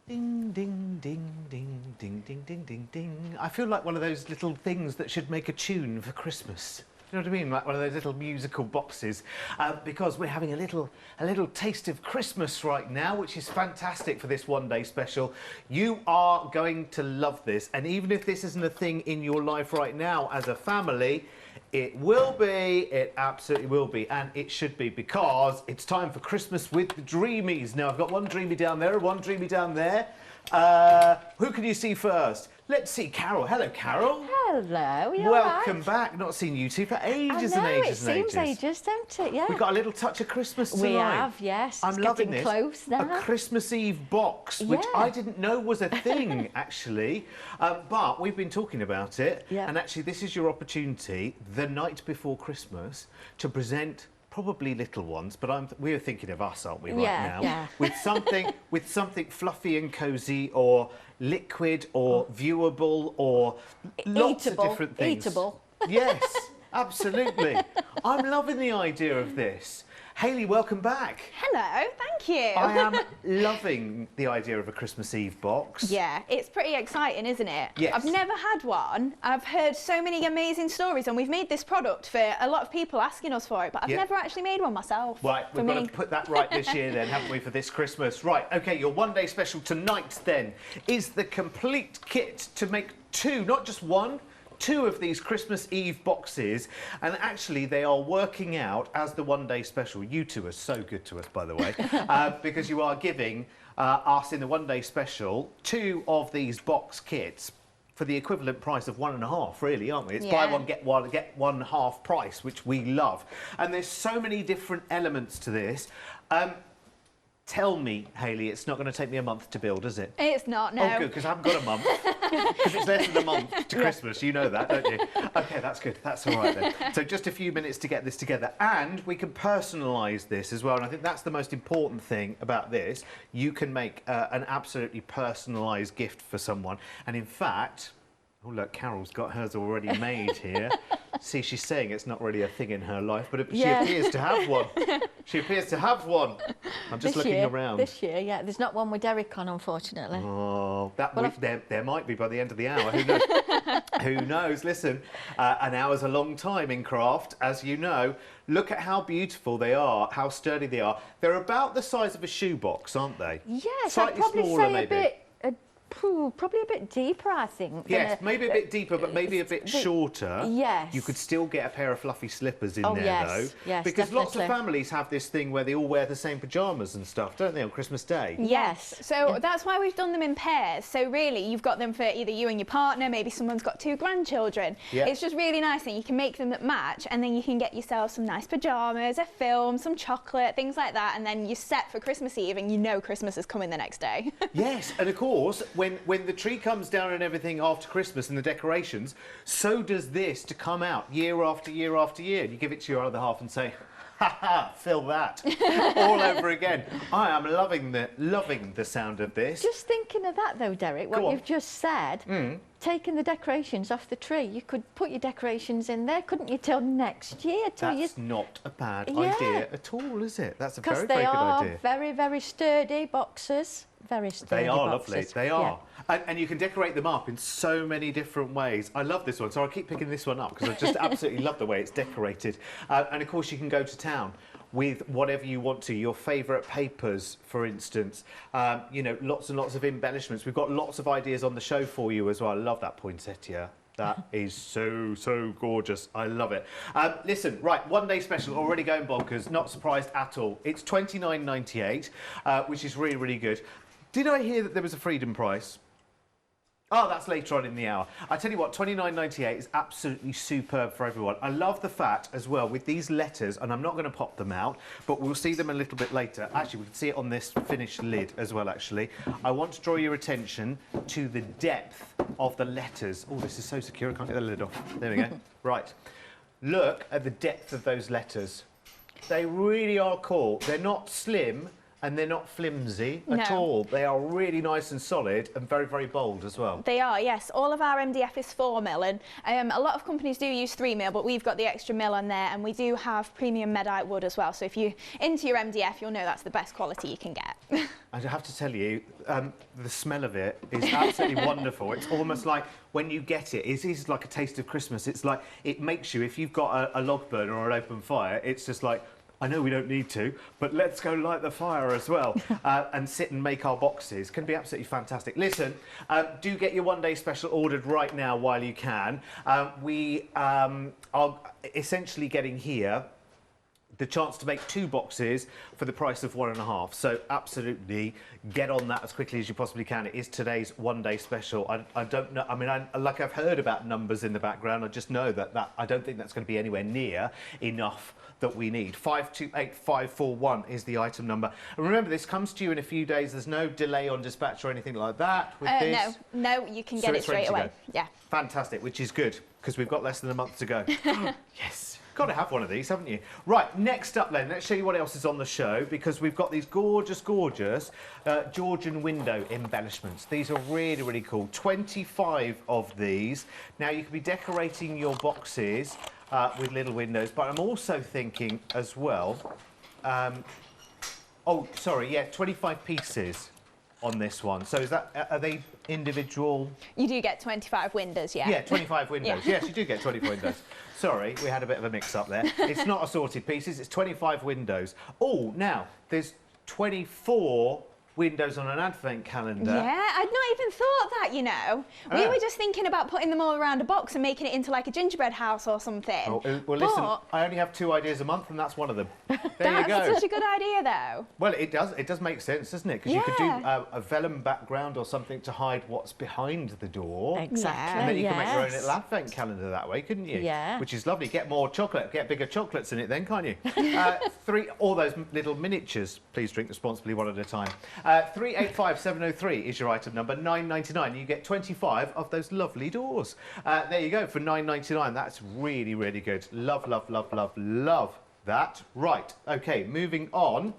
Ding, ding, ding, ding, ding, ding, ding, ding, ding. I feel like one of those little things that should make a tune for Christmas. You know what I mean? Like one of those little musical boxes. Because we're having a little taste of Christmas right now, which is fantastic for this one-day special. You are going to love this. And even if this isn't a thing in your life right now as a family, it will be, it absolutely will be, and it should be, because it's time for Christmas with the Dreamees. Now, I've got one Dreamie down there, one Dreamie down there. Who can you see first? Let's see Carol. Hello, Carol. Hello, you're Welcome right. back. Not seen you two for ages I know, and ages and ages. it seems ages, don't it? Yeah. We've got a little touch of Christmas tonight. We have, yes. I'm loving getting this. Close now. A Christmas Eve box, which Yeah. I didn't know was a thing, actually. But we've been talking about it. Yeah. And actually, this is your opportunity, the night before Christmas, to present probably little ones, but we're thinking of us, aren't we, right now? Yeah. With something fluffy and cosy, or liquid, or viewable, or lots of different things. Eatable. Yes, absolutely. I'm loving the idea of this. Hayley, welcome back. Hello, thank you. I am loving the idea of a Christmas Eve box. Yeah, it's pretty exciting, isn't it? Yes. I've never had one. I've heard so many amazing stories, and we've made this product for a lot of people asking us for it, but I've never actually made one myself. Right, we've got to put that right this year then, haven't we, for this Christmas? Right, OK, your one-day special tonight, then, is the complete kit to make two, not just one, two of these Christmas Eve boxes, and actually they are working out as the one-day special. You two are so good to us, by the way, because you are giving us in the one-day special two of these box kits for the equivalent price of 1.5, really, aren't we? It's buy one, get one half price, which we love. And there's so many different elements to this. Tell me, Hayley, it's not going to take me a month to build, is it? It's not, no. Oh, good, because I haven't got a month. Because it's less than a month to Christmas, you know that, don't you? OK, that's good. That's all right, then. So just a few minutes to get this together. And we can personalise this as well. And I think that's the most important thing about this. You can make an absolutely personalised gift for someone. And in fact... Oh, look, Carol's got hers already made here. See, she's saying it's not really a thing in her life, but she appears to have one. She appears to have one. I'm just looking around. This year, yeah. There's not one with Derek on, unfortunately. Oh, there might be by the end of the hour. Who knows? Who knows? Listen, an hour's a long time in craft, as you know. Look at how beautiful they are, how sturdy they are. They're about the size of a shoebox, aren't they? Yes, slightly I'd probably smaller, say maybe. a bit... probably a bit deeper, I think. Yes, maybe a bit deeper, but maybe a bit shorter. Yes. You could still get a pair of fluffy slippers in there, though. Yes, because definitely. lots of families have this thing where they all wear the same pyjamas and stuff, don't they, on Christmas Day? Yes. So that's why we've done them in pairs. So really, you've got them for either you and your partner, maybe someone's got 2 grandchildren. Yeah. It's just really nice that you can make them that match, and then you can get yourself some nice pyjamas, a film, some chocolate, things like that, and then you're set for Christmas Eve, and you know Christmas is coming the next day. Yes, and of course, when the tree comes down and everything after Christmas and the decorations, so does this to come out year after year after year. You give it to your other half and say, ha ha, fill that all over again. I am loving the sound of this. Just thinking of that, though, Derek, what you've just said, taking the decorations off the tree, you could put your decorations in there, couldn't you, till next year? That's not a bad idea at all, is it? That's a very, very good idea. Because they are very, very sturdy boxes. Very sturdy They are boxes. lovely, they are. Yeah. And you can decorate them up in so many different ways. I love this one, so I'll keep picking this one up because I just absolutely love the way it's decorated. And of course you can go to town with whatever you want to, your favourite papers, for instance. You know, lots and lots of embellishments. We've got lots of ideas on the show for you as well. I love that poinsettia. That is so gorgeous. I love it. Listen, right, one-day special, already going bonkers. Not surprised at all. It's $29.98, which is really, really good. Did I hear that there was a freedom price? Oh, that's later on in the hour. I tell you what, $29.98 is absolutely superb for everyone. I love the fact as well with these letters, and I'm not going to pop them out, but we'll see them a little bit later. Actually, we can see it on this finished lid as well, actually. I want to draw your attention to the depth of the letters. Oh, this is so secure, I can't get the lid off. There we go. Right. Look at the depth of those letters. They really are cool. They're not slim, and they're not flimsy at all. They are really nice and solid and very, very bold as well. They are, yes. All of our MDF is 4mm, and a lot of companies do use 3mm, but we've got the extra mil on there, and we do have premium medite wood as well. So if you're into your MDF, you'll know that's the best quality you can get. I have to tell you, the smell of it is absolutely wonderful. It's almost like when you get it, it is like a taste of Christmas. It's like, it makes you, if you've got a log burner or an open fire, it's just like, I know we don't need to, but let's go light the fire as well and sit and make our boxes. Can be absolutely fantastic. Listen, do get your one-day special ordered right now while you can. We are essentially getting here the chance to make 2 boxes for the price of 1.5. So absolutely get on that as quickly as you possibly can. It is today's one-day special. I don't know. I mean, I've heard about numbers in the background. I just know that I don't think that's going to be anywhere near enough that we need. 528541 is the item number. And remember, this comes to you in a few days. There's no delay on dispatch or anything like that with this. No, you can get it straight away. Yeah. Fantastic, which is good because we've got less than a month to go. Yes. Got to have one of these, haven't you? Right, next up then, let's show you what else is on the show, because we've got these gorgeous, gorgeous Georgian window embellishments. These are really, really cool. 25 of these. Now, you could be decorating your boxes with little windows, but I'm also thinking as well... oh, sorry, yeah, 25 pieces on this one. So is that, are they individual? You do get 25 windows, yeah. Yeah, 25 windows. Yeah. Yes, you do get 25 windows. Sorry, we had a bit of a mix-up there. It's not assorted pieces, it's 25 windows. Oh, now, there's 24 windows on an advent calendar. Yeah, I'd not even thought that, you know. We were just thinking about putting them all around a box and making it into like a gingerbread house or something. Oh, well, listen, I only have 2 ideas a month, and that's one of them. There you go. That's such a good idea, though. Well, it does make sense, doesn't it? Because you could do a vellum background or something to hide what's behind the door. Exactly. And then you can make your own little advent calendar that way, couldn't you? Yeah. Which is lovely. Get more chocolate, get bigger chocolates in it then, can't you? All those little miniatures. Please drink responsibly, one at a time. 385703 is your item number, £9.99. You get 25 of those lovely doors. There you go, for £9.99. That's really, really good. Love, love, love, love, love that. Right, okay, moving on.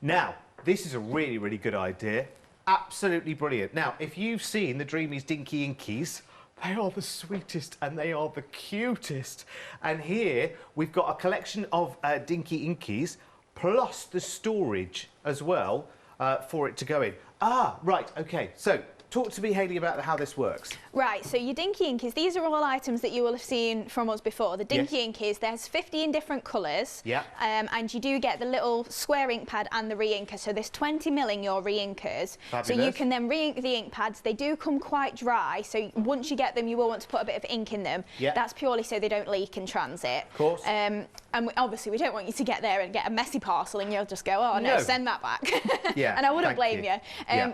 Now, this is a really, really good idea. Absolutely brilliant. Now, if you've seen the Dreamees Dinky Inkies, they are the sweetest and they are the cutest. And here we've got a collection of Dinky Inkies plus the storage as well for it to go in. Ah, right, okay. So talk to me, Hayley, about how this works. Right, so your Dinky Inkies, these are all items that you will have seen from us before. The Dinky Inkies, there's 15 different colours. Yeah. And you do get the little square ink pad and the re-inker. So there's 20 mil in your re-inkers. So you can then re-ink the ink pads. They do come quite dry, so once you get them, you will want to put a bit of ink in them. Yeah. That's purely so they don't leak in transit. Of course. And obviously, we don't want you to get there and get a messy parcel and you'll just go, oh, no, send that back. Yeah, and I wouldn't blame you.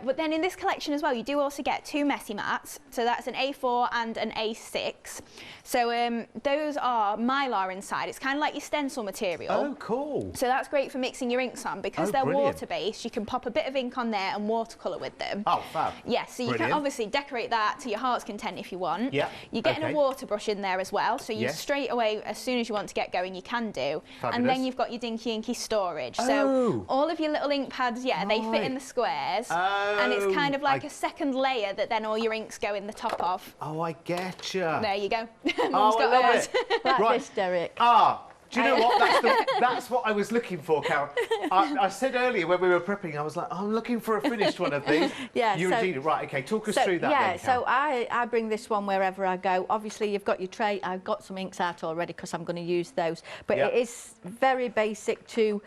But then in this collection as well, you do also get 2 messy mats. So that's an A4 and an A6. So those are Mylar inside. It's kind of like your stencil material. Oh, cool. So that's great for mixing your inks on. Because they're water-based, you can pop a bit of ink on there and watercolour with them. Oh, fab. Yes, so you can obviously decorate that to your heart's content if you want. Yeah. You're getting a water brush in there as well. So you straight away, as soon as you want to get going, you can do. Fabulous. And then you've got your Dinky Inky storage. So all of your little ink pads, they fit in the squares. And it's kind of like a second layer that then all your inks go in the top of. Oh, I getcha. There you go. Oh, I love it. Like this, Derek. Do you know what? That's what I was looking for, Carol. I said earlier when we were prepping, I was like, I'm looking for a finished one of these. Yeah. You indeed. Right, okay, talk us through that then, so I bring this one wherever I go. Obviously, you've got your tray. I've got some inks out already because I'm going to use those. But it is very basic to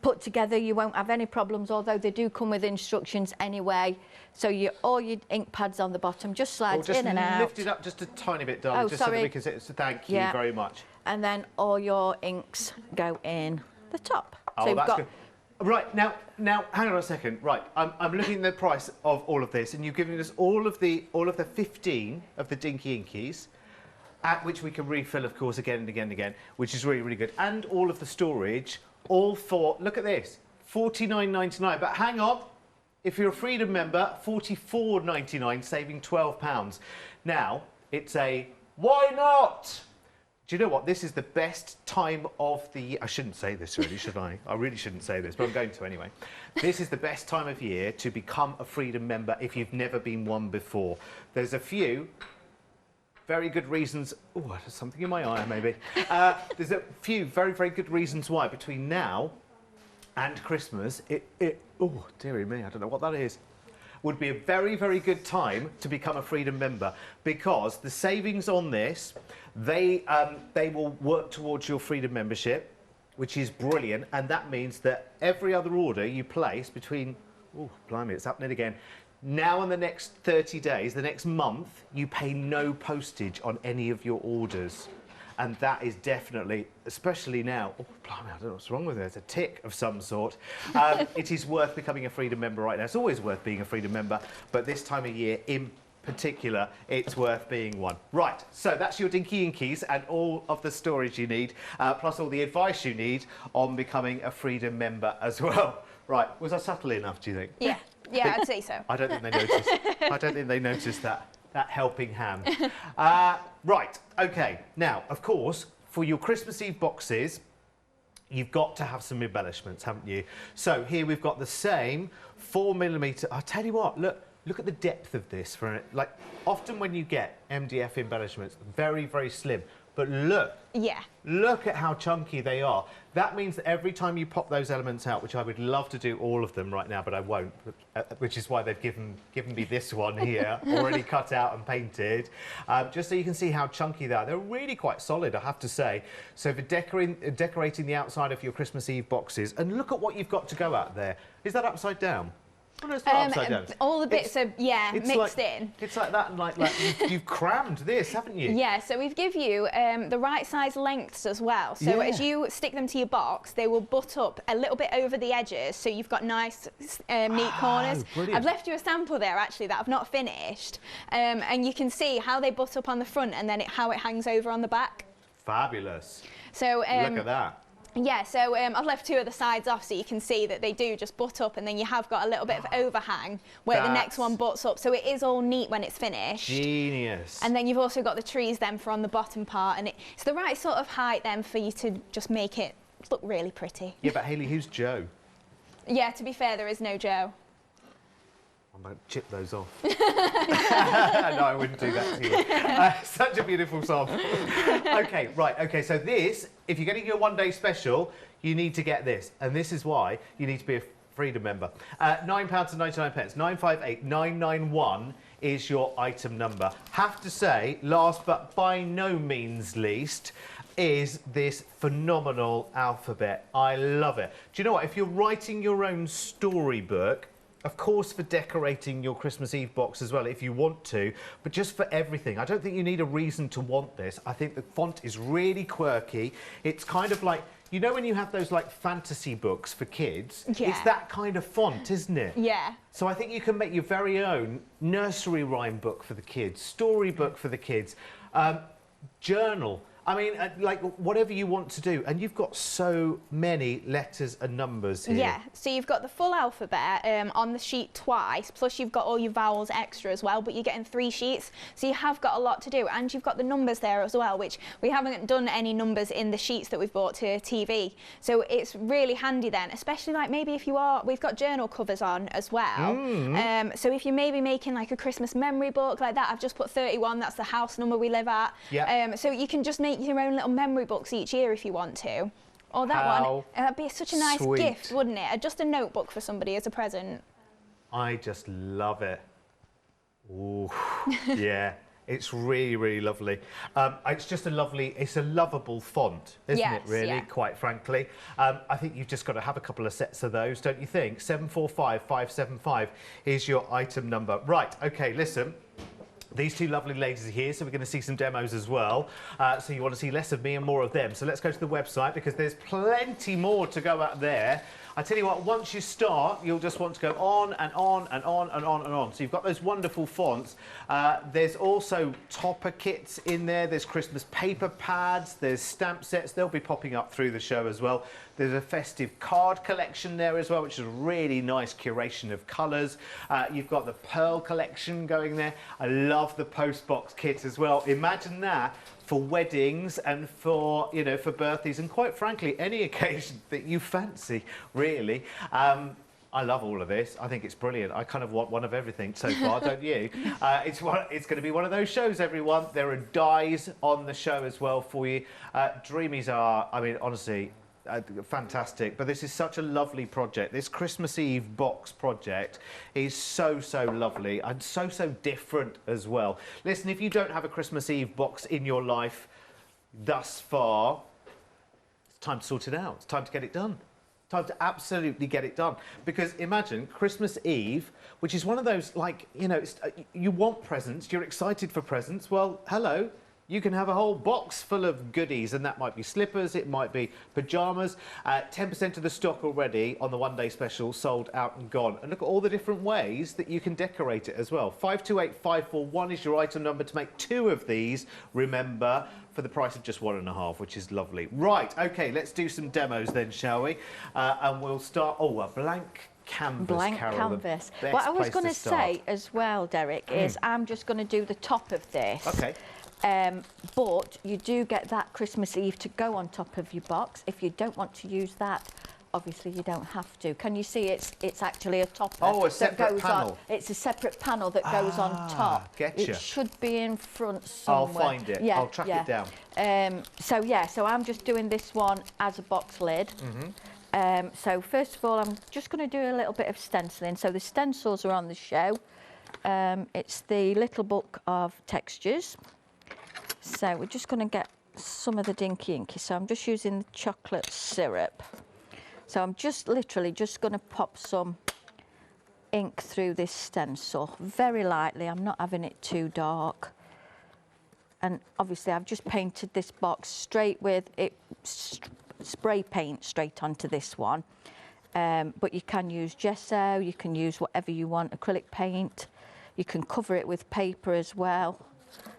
put together. You won't have any problems, although they do come with instructions anyway. So all your ink pads on the bottom just slides in and out. Lift it up just a tiny bit, darling, just so that we can see it. So thank you very much. And then all your inks go in the top. Oh, so that's good. Right, now, hang on a second. Right, I'm looking at the price of all of this, and you've given us all of the 15 of the Dinky Inkies, at which we can refill, of course, again and again and again, which is really, really good. And all of the storage, all for, look at this, $49.99. But hang on, if you're a Freedom member, $44.99, saving £12. Now, it's a why not? Do you know what? This is the best time of the year. I shouldn't say this, really, should I? I really shouldn't say this, but I'm going to anyway. This is the best time of year to become a Freedom member if you've never been one before. There's a few very good reasons. Oh, there's something in my eye, maybe. There's a few very, very good reasons why between now and Christmas, oh, dearie me, I don't know what that is. Would be a very, very good time to become a Freedom member, because the savings on this, they will work towards your Freedom membership, which is brilliant, and that means that every other order you place between, oh, blimey, it's happening again, now and the next 30 days, the next month, you pay no postage on any of your orders. And that is definitely, especially now, oh, blimey, I don't know what's wrong with it, it's a tick of some sort. It is worth becoming a Freedom member right now. It's always worth being a Freedom member, but this time of year in particular, it's worth being one. Right, so that's your Dinky Inkies and all of the storage you need, plus all the advice you need on becoming a Freedom member as well. Right, was I subtle enough, do you think? Yeah, yeah, I'd say so. I don't think they noticed. I don't think they noticed that helping hand. Right, okay. Now, of course, for your Christmas Eve boxes, you've got to have some embellishments, haven't you? So here we've got the same 4mm. I'll tell you what, look at the depth of this. Like, often when you get MDF embellishments, very, very slim. But look, look at how chunky they are. That means that every time you pop those elements out, which I would love to do all of them right now, but I won't, which is why they've given me this one here, already cut out and painted, just so you can see how chunky they are. They're really quite solid, I have to say. So for decorating the outside of your Christmas Eve boxes, and look at what you've got to go out there. Is that upside down? Oh, no, it's not upside down. All the bits are, mixed in. It's like that, and like you've crammed this, haven't you? Yeah, so we've give you the right size lengths as well. So as you stick them to your box, they will butt up a little bit over the edges, so you've got nice, neat corners. Brilliant. I've left you a sample there, actually, that I've not finished. And you can see how they butt up on the front and then how it hangs over on the back. Fabulous. So look at that. Yeah, so I've left two of the sides off so you can see that they do just butt up, and then you have got a little bit of overhang where the next one butts up, so it is all neat when it's finished. Genius. And then you've also got the trees then for on the bottom part, and it's the right sort of height then for you to just make it look really pretty. Yeah, but Hayley, who's Joe? Yeah, to be fair, there is no Joe. I'm going to chip those off. No, I wouldn't do that to you. Such a beautiful song. Okay, right, okay, so this, if you're getting your one-day special, you need to get this. And this is why you need to be a Freedom member. £9.99, 958-991 is your item number. Have to say, last but by no means least, is this phenomenal alphabet. I love it. Do you know what? If you're writing your own storybook, of course, for decorating your Christmas Eve box as well, if you want to, but just for everything. I don't think you need a reason to want this. I think the font is really quirky. It's kind of like, you know when you have those like fantasy books for kids? Yeah. It's that kind of font, isn't it? Yeah. So I think you can make your very own nursery rhyme book for the kids, storybook for the kids, journal. I mean, like, whatever you want to do. And you've got so many letters and numbers here. Yeah, so you've got the full alphabet on the sheet twice, plus you've got all your vowels extra as well, but you're getting 3 sheets, so you have got a lot to do. And you've got the numbers there as well, which we haven't done any numbers in the sheets that we've bought to TV. So it's really handy then, especially like maybe if you are, we've got journal covers on as well. So if you're maybe making like a Christmas memory book like that, I've just put 31, that's the house number we live at. Yeah. So you can just make your own little memory books each year if you want to. Or that one. That'd be such a nice gift, wouldn't it? Just a notebook for somebody as a present. I just love it. Ooh, yeah. It's really, really lovely. It's just a lovely, it's a lovable font, isn't it, really, quite frankly. I think you've just got to have a couple of sets of those, don't you think? 745575 is your item number. Right, okay, listen. These two lovely ladies are here, so we're going to see some demos as well. So you want to see less of me and more of them. So let's go to the website, because there's plenty more to go out there. I tell you what, once you start, you'll just want to go on and on and on and on and on. So you've got those wonderful fonts. There's also topper kits in there. There's Christmas paper pads. There's stamp sets. They'll be popping up through the show as well. There's a festive card collection there as well, which is a really nice curation of colours. You've got the pearl collection going there. I love the post box kits as well. Imagine that for weddings and for, you know, for birthdays and quite frankly, any occasion that you fancy, really. I love all of this. I think it's brilliant. I kind of want one of everything so far, don't you? It's going to be one of those shows, everyone. There are dies on the show as well for you. Dreamees are, I mean, honestly, fantastic. But this is such a lovely project. This Christmas Eve box project is so, so lovely and so, so different as well. Listen, if you don't have a Christmas Eve box in your life thus far, it's time to sort it out. It's time to get it done. Time to absolutely get it done. Because imagine Christmas Eve, which is one of those, like, you know, you want presents, you're excited for presents. Well, hello. You can have a whole box full of goodies, and that might be slippers, it might be pyjamas. 10% of the stock already on the one-day special sold out and gone. And look at all the different ways that you can decorate it as well. 528541 is your item number to make 2 of these, remember, for the price of just 1.5, which is lovely. Right, OK, let's do some demos then, shall we? And we'll start... Oh, a blank canvas, blank Carol, canvas. What I was going to say as well, Derek, is I'm just going to do the top of this. OK. But you do get that Christmas Eve to go on top of your box. If you don't want to use that, obviously you don't have to. Can you see it's actually a topper? Oh, a separate that goes panel. On, it's a separate panel that goes on top. Getcha. It should be in front somewhere. I'll find it. Yeah, I'll track it down. So I'm just doing this one as a box lid. So first of all, I'm just going to do a little bit of stenciling. So the stencils are on the show. It's the little book of textures. So we're just going to get some of the dinky inky. So I'm just using the chocolate syrup. So I'm just literally just going to pop some ink through this stencil very lightly. I'm not having it too dark. And obviously I've just painted this box straight with it, spray paint straight onto this one. But you can use gesso, you can use whatever you want, acrylic paint. You can cover it with paper as well.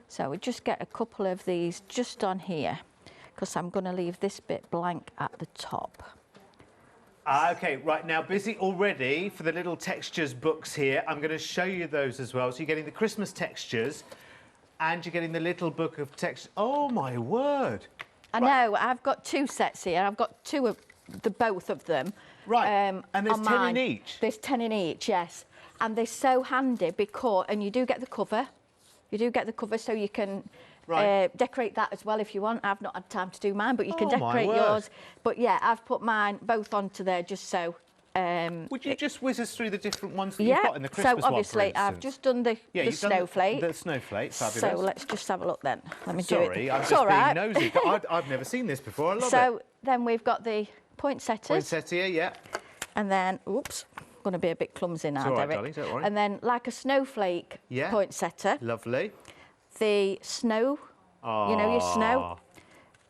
So we just get a couple of these just on here, because I'm going to leave this bit blank at the top. OK, right, now busy already for the little textures books here. I'm going to show you those as well. So you're getting the Christmas textures and you're getting the little book of textures. Oh, my word. I know, I've got 2 sets here. I've got 2 of both of them. Right, and there's 10 in each? There's 10 in each, yes. And they're so handy because, and you do get the cover. You do get the cover, so you can decorate that as well if you want. I've not had time to do mine, but you can decorate yours. But yeah, I've put mine both onto there just so. Would you just whiz us through the different ones that you've got in the Christmas one, so obviously I've just done the snowflake. The snowflake, fabulous. So let's just have a look then. Let me do it. Sorry, I'm just being nosy. I've never seen this before. I love it. So then we've got the poinsettias. Poinsettia, yeah. And then, oops. Going to be a bit clumsy now, Derek. Darling, don't worry. And then like a snowflake poinsettia. Lovely. The snow, you know, your snow.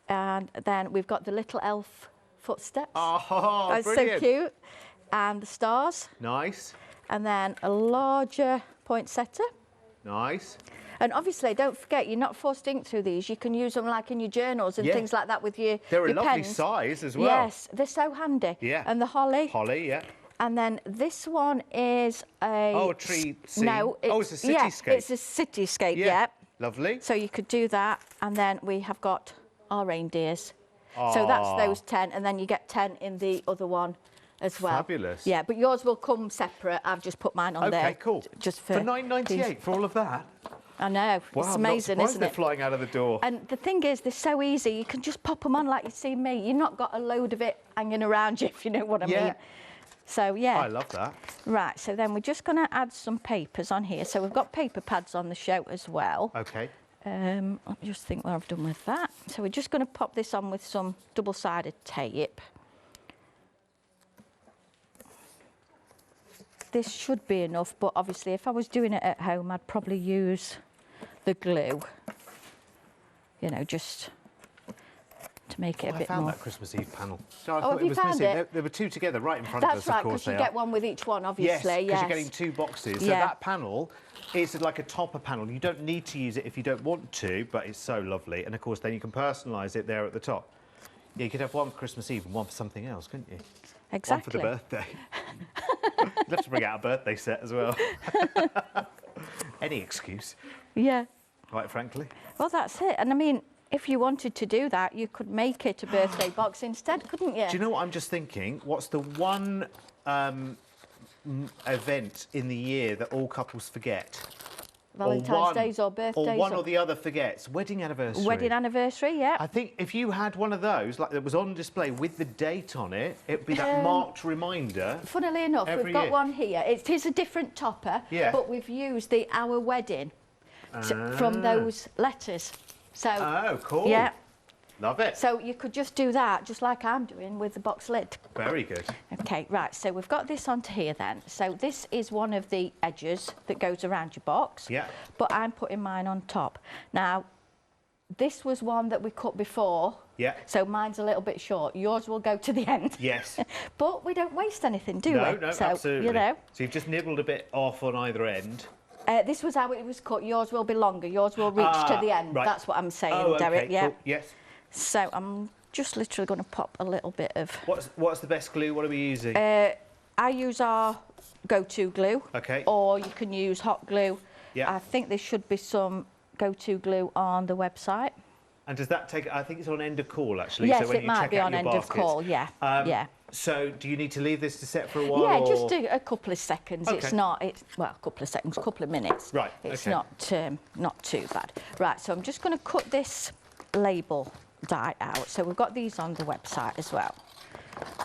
And then we've got the little elf footsteps. Oh, that's brilliant. so cute. And the stars. Nice. And then a larger poinsettia. Nice. And obviously, don't forget, you're not forced to ink through these. You can use them like in your journals and things like that with your They're a lovely pens. Size as well. Yes, they're so handy. Yeah. And the holly. Holly, yeah. And then this one is a tree scene. No, it's a cityscape. It's a cityscape, yeah. Lovely. So you could do that, and then we have got our reindeers. So that's those 10, and then you get 10 in the other one as well. Fabulous. Yeah, but yours will come separate. I've just put mine on there. Okay, cool. Just for $9.98 for all of that. I know. Wow, it's amazing, isn't they're it? Flying out of the door. And the thing is, they're so easy. You can just pop them on like you see me. You've not got a load of it hanging around you, if you know what I mean. So, yeah. I love that. Right, so then we're just going to add some papers on here. So we've got paper pads on the show as well. OK. I'll just think what I've done with that. So we're just going to pop this on with some double-sided tape. This should be enough, but obviously if I was doing it at home, I'd probably use the glue. You know, just to make it a bit more. I found that Christmas Eve panel. So I Oh, thought have it you was found missing. it? There were 2 together right in front of us, That's right, of course because you get one with each one, obviously. Yes, because you're getting 2 boxes. So Yeah. that panel is like a topper panel. You don't need to use it if you don't want to, but it's so lovely. And of course, then you can personalise it there at the top. Yeah, you could have one for Christmas Eve and one for something else, couldn't you? Exactly. One for the birthday. You'd have to bring out a birthday set as well. Any excuse. Yeah. Quite frankly. Well, that's it. And I mean, if you wanted to do that, you could make it a birthday box instead, couldn't you? Do you know what I'm just thinking? What's the one event in the year that all couples forget? Valentine's Days or birthdays. Or one or the other forgets. Wedding anniversary. Wedding anniversary, yeah. I think if you had one of those, like that was on display with the date on it, it'd be that marked reminder. Funnily enough, we've got one here. It is a different topper, but we've used the Our Wedding from those letters. So, oh, cool. Yeah. Love it. So you could just do that, just like I'm doing with the box lid. Very good. Okay, right, so we've got this onto here then. So this is one of the edges that goes around your box. Yeah. But I'm putting mine on top. Now, this was one that we cut before. Yeah. So mine's a little bit short. Yours will go to the end. Yes. But we don't waste anything, do we? No, so, absolutely. You know. So you've just nibbled a bit off on either end. This was how it was cut. Yours will be longer. Yours will reach to the end. Right. That's what I'm saying, oh, Derek. Okay, yeah. cool. Yes. So I'm just literally going to pop a little bit of... What's the best glue? What are we using? I use our go-to glue. Okay. Or you can use hot glue. Yeah. I think there should be some go-to glue on the website. And does that take... I think it's on end of call, actually. Yes, so when it you might check be out on your end baskets. of call, yeah. Yeah. So do you need to leave this to set for a while? Yeah, or... just a couple of seconds. Okay. It's not... Well, a couple of seconds, a couple of minutes. Right, It's okay. not too bad. Right, so I'm just going to cut this label die out. So we've got these on the website as well.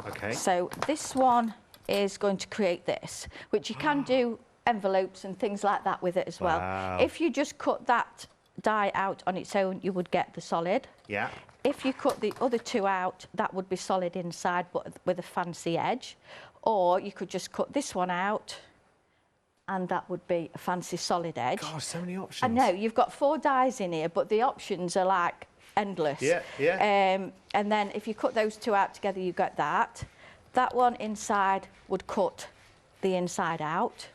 Okay. So this one is going to create this, which you can do envelopes and things like that with it as well. Wow. If you just cut that die out on its own, you would get the solid. Yeah. If you cut the other two out, that would be solid inside, but with a fancy edge. Or you could just cut this one out, and that would be a fancy solid edge. Gosh, so many options. I know, you've got 4 dies in here, but the options are like endless. Yeah, yeah. And then if you cut those two out together, you get that. That one inside would cut the inside out.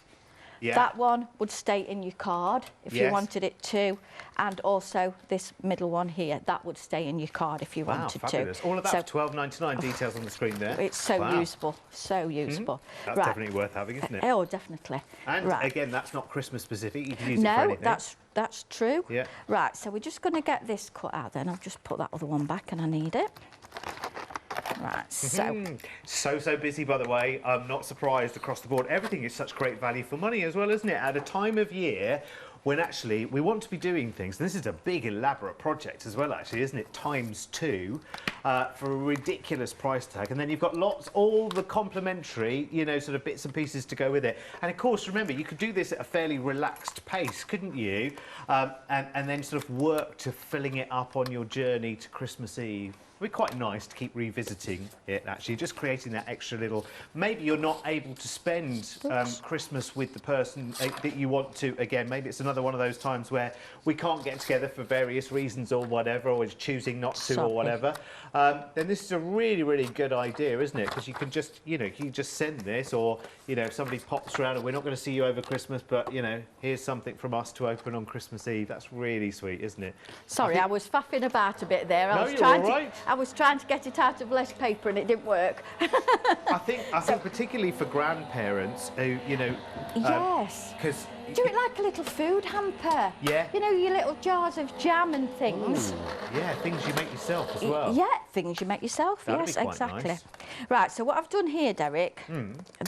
Yeah. That one would stay in your card if you Yes. wanted it to. And also this middle one here, that would stay in your card if you wanted fabulous. to. All of that So for £12.99, details on the screen there. it's so Wow. useful, so useful. That's definitely worth having, isn't it? Oh, definitely. And right. again, that's not Christmas specific. You can use it for No, anything. that's true. Yeah. Right, so we're just going to get this cut out then. I've just put that other one back and I need it. Right, so... So busy, by the way. I'm not surprised across the board. Everything is such great value for money as well, isn't it? At a time of year when actually we want to be doing things. And this is a big, elaborate project as well, actually, isn't it? ×2 for a ridiculous price tag. And then you've got all the complimentary, you know, sort of bits and pieces to go with it. And of course, remember, you could do this at a fairly relaxed pace, couldn't you? And then sort of work to filling it up on your journey to Christmas Eve. It'd be quite nice to keep revisiting it, actually, just creating that extra little... Maybe you're not able to spend Christmas with the person that you want to. Again, maybe it's another one of those times where we can't get together for various reasons or whatever, or is choosing not to or whatever. Then this is a really, really good idea, isn't it? Because you can just, you know, you just send this, or, you know, if somebody pops around and we're not going to see you over Christmas, but, you know, here's something from us to open on Christmas Eve. That's really sweet, isn't it? Sorry, I was faffing about a bit there. No, you're all right. I was trying to get it out of less paper and it didn't work. I think particularly for grandparents who, you know... Yes. Because... Do it like a little food hamper. Yeah. You know, your little jars of jam and things. Ooh, yeah, things you make yourself as well. Yeah, things you make yourself. That'd yes, be quite exactly. nice. Right, so what I've done here, Derek,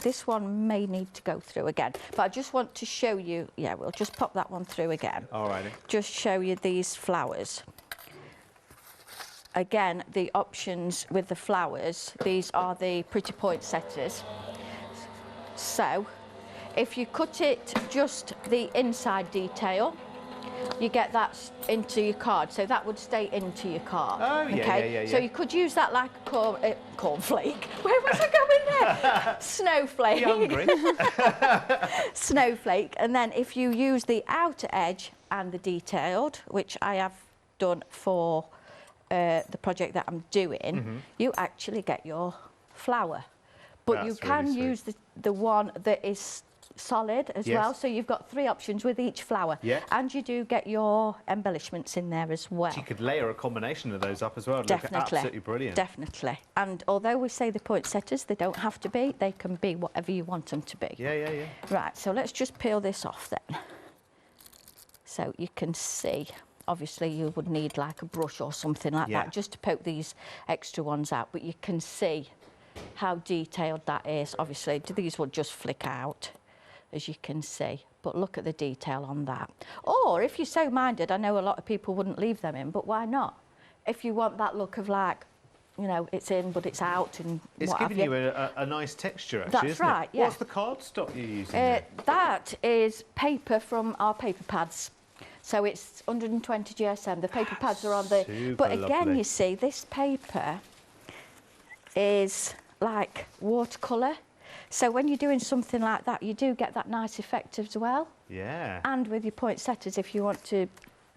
this one may need to go through again, but I just want to show you, yeah, we'll just pop that one through again. Alrighty. Just show you these flowers. Again, the options with the flowers, these are the pretty poinsettias. So, if you cut it just the inside detail, you get that into your card, so that would stay into your card. Oh, yeah, okay? yeah. So you could use that like a cornflake. Where was I going there? Snowflake. You hungry? Snowflake. And then if you use the outer edge and the detailed, which I have done for the project that I'm doing, you actually get your flower. But That's you can really use the one that is solid as well, so you've got 3 options with each flower. Yeah. And you do get your embellishments in there as well. You could layer a combination of those up as well. Definitely. Look absolutely brilliant. Definitely. And although we say the poinsettias, they don't have to be, they can be whatever you want them to be. Yeah. Right, so let's just peel this off then. So you can see, obviously you would need like a brush or something like that just to poke these extra ones out, but you can see how detailed that is. Obviously, these will just flick out. as you can see. But look at the detail on that. Or if you're so minded, I know a lot of people wouldn't leave them in, but why not? If you want that look of like, you know, it's in but it's out and it's what giving have you a nice texture, actually. That's isn't right, it? yeah. What's the cardstock you're using there? That is paper from our paper pads. So it's 120 GSM. The paper pads are on the... Super But again, lovely. you see, this paper is like watercolour. So when you're doing something like that, you do get that nice effect as well. Yeah. And with your poinsettias, if you want to